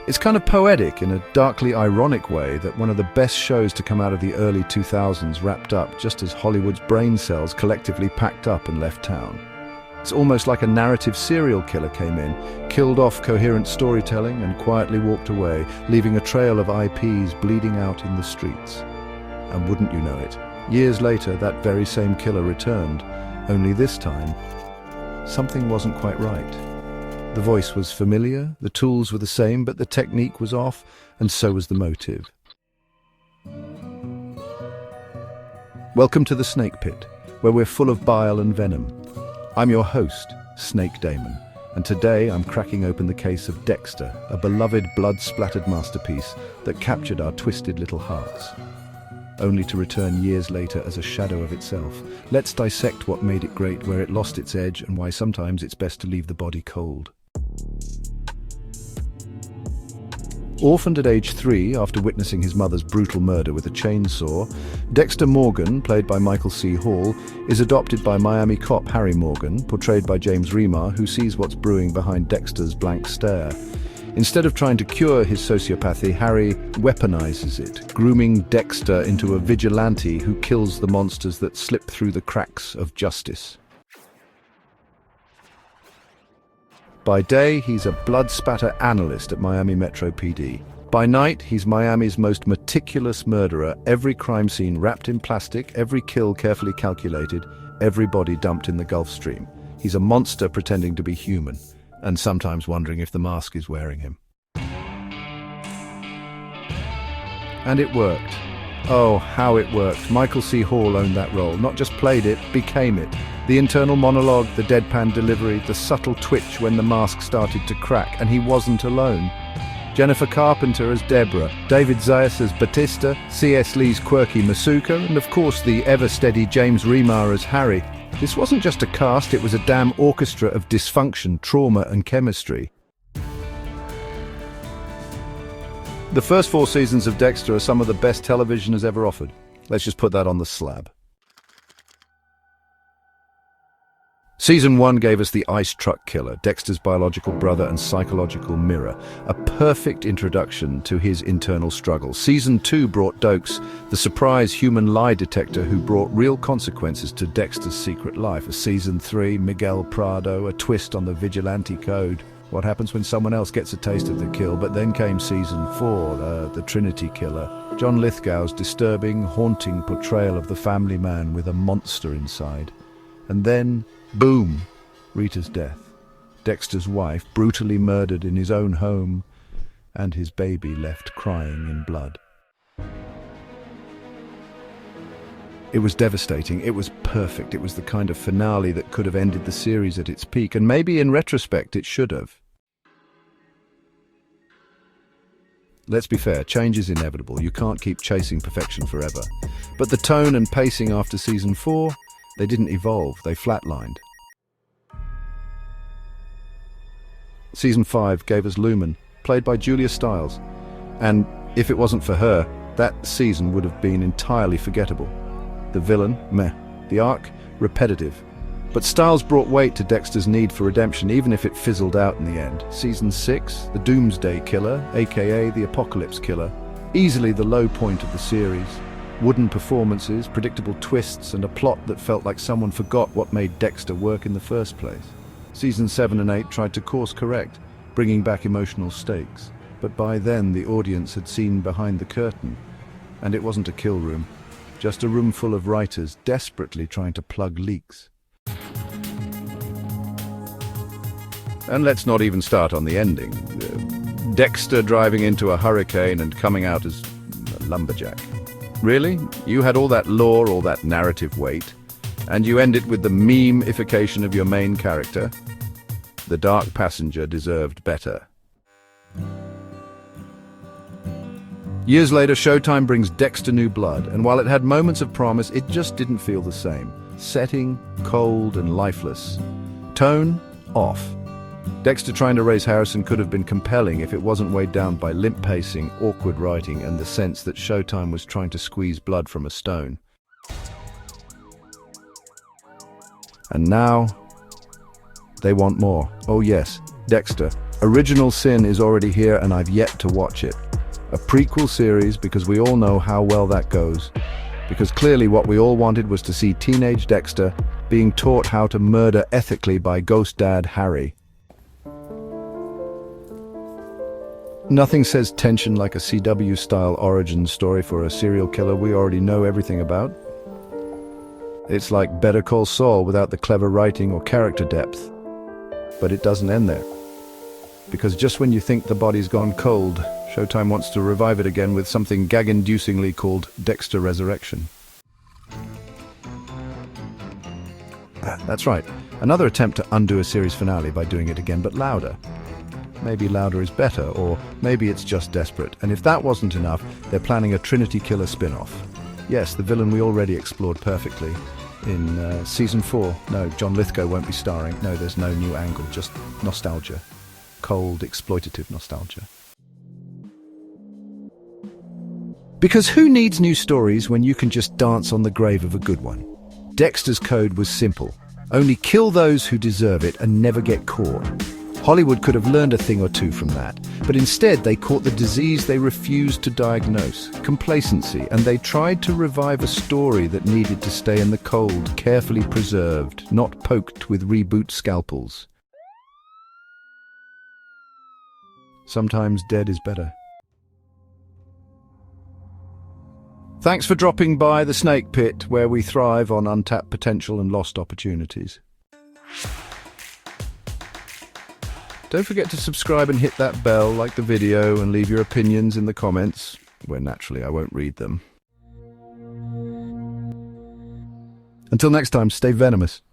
It's kind of poetic in a darkly ironic way that one of the best shows to come out of the early 2000s wrapped up just as Hollywood's brain cells collectively packed up and left town. It's almost like a narrative serial killer came in, killed off coherent storytelling and quietly walked away, leaving a trail of IPs bleeding out in the streets. And wouldn't you know it, years later that very same killer returned, only this time, something wasn't quite right. The voice was familiar, the tools were the same, but the technique was off, and so was the motive. Welcome to the Snake Pit, where we're full of bile and venom. I'm your host, Snake Daemon, and today I'm cracking open the case of Dexter, a beloved blood-splattered masterpiece that captured our twisted little hearts, only to return years later as a shadow of itself. Let's dissect what made it great, where it lost its edge, and why sometimes it's best to leave the body cold. Orphaned at age 3 after witnessing his mother's brutal murder with a chainsaw, Dexter Morgan, played by Michael C. Hall, is adopted by Miami cop Harry Morgan, portrayed by James Remar, who sees what's brewing behind Dexter's blank stare. Instead of trying to cure his sociopathy, Harry weaponizes it, grooming Dexter into a vigilante who kills the monsters that slip through the cracks of justice. By day, he's a blood spatter analyst at Miami Metro PD. By night, he's Miami's most meticulous murderer, every crime scene wrapped in plastic, every kill carefully calculated, every body dumped in the Gulf Stream. He's a monster pretending to be human, and sometimes wondering if the mask is wearing him. And it worked. Oh, how it worked. Michael C. Hall owned that role, not just played it, became it. The internal monologue, the deadpan delivery, the subtle twitch when the mask started to crack, and he wasn't alone. Jennifer Carpenter as Deborah, David Zayas as Batista, C.S. Lee's quirky Masuka, and of course the ever-steady James Remar as Harry. This wasn't just a cast, it was a damn orchestra of dysfunction, trauma, and chemistry. The first 4 seasons of Dexter are some of the best television has ever offered. Let's just put that on the slab. Season 1 gave us the ice truck killer, Dexter's biological brother and psychological mirror, a perfect introduction to his internal struggle. Season 2 brought Dokes, the surprise human lie detector who brought real consequences to Dexter's secret life. Season 3, Miguel Prado, a twist on the vigilante code. What happens when someone else gets a taste of the kill? But then came Season 4, the Trinity killer. John Lithgow's disturbing, haunting portrayal of the family man with a monster inside. And then, boom, Rita's death. Dexter's wife brutally murdered in his own home, and his baby left crying in blood. It was devastating, it was perfect, it was the kind of finale that could have ended the series at its peak, and maybe in retrospect it should have. Let's be fair, change is inevitable, you can't keep chasing perfection forever. But the tone and pacing after Season 4, they didn't evolve, they flatlined. Season 5 gave us Lumen, played by Julia Stiles, and if it wasn't for her, that season would have been entirely forgettable. The villain, meh. The arc, repetitive. But Stiles brought weight to Dexter's need for redemption, even if it fizzled out in the end. Season 6, the Doomsday Killer, aka the Apocalypse Killer. Easily the low point of the series. Wooden performances, predictable twists, and a plot that felt like someone forgot what made Dexter work in the first place. Season 7 and 8 tried to course correct, bringing back emotional stakes. But by then the audience had seen behind the curtain, and it wasn't a kill room. Just a room full of writers desperately trying to plug leaks. And let's not even start on the ending. Dexter driving into a hurricane and coming out as a lumberjack. Really? You had all that lore, all that narrative weight, and you end it with the meme-ification of your main character? The dark passenger deserved better. Years later, Showtime brings Dexter New Blood, and while it had moments of promise, it just didn't feel the same. Setting, cold and lifeless. Tone, off. Dexter trying to raise Harrison could have been compelling if it wasn't weighed down by limp pacing, awkward writing, and the sense that Showtime was trying to squeeze blood from a stone. And now, they want more. Oh yes, Dexter, Original Sin is already here and I've yet to watch it. A prequel series because we all know how well that goes. Because clearly what we all wanted was to see teenage Dexter being taught how to murder ethically by ghost dad Harry. Nothing says tension like a CW-style origin story for a serial killer we already know everything about. It's like Better Call Saul without the clever writing or character depth. But it doesn't end there. Because just when you think the body's gone cold, Showtime wants to revive it again with something gag-inducingly called Dexter Resurrection. That's right, another attempt to undo a series finale by doing it again, but louder. Maybe louder is better, or maybe it's just desperate. And if that wasn't enough, they're planning a Trinity killer spin-off. Yes, the villain we already explored perfectly in season 4. No, John Lithgow won't be starring. No, there's no new angle, just nostalgia. Cold, exploitative nostalgia. Because who needs new stories when you can just dance on the grave of a good one? Dexter's code was simple. Only kill those who deserve it and never get caught. Hollywood could have learned a thing or two from that, but instead they caught the disease they refused to diagnose, complacency, and they tried to revive a story that needed to stay in the cold, carefully preserved, not poked with reboot scalpels. Sometimes dead is better. Thanks for dropping by the Snake Pit, where we thrive on untapped potential and lost opportunities. Don't forget to subscribe and hit that bell, like the video, and leave your opinions in the comments, where naturally I won't read them. Until next time, stay venomous.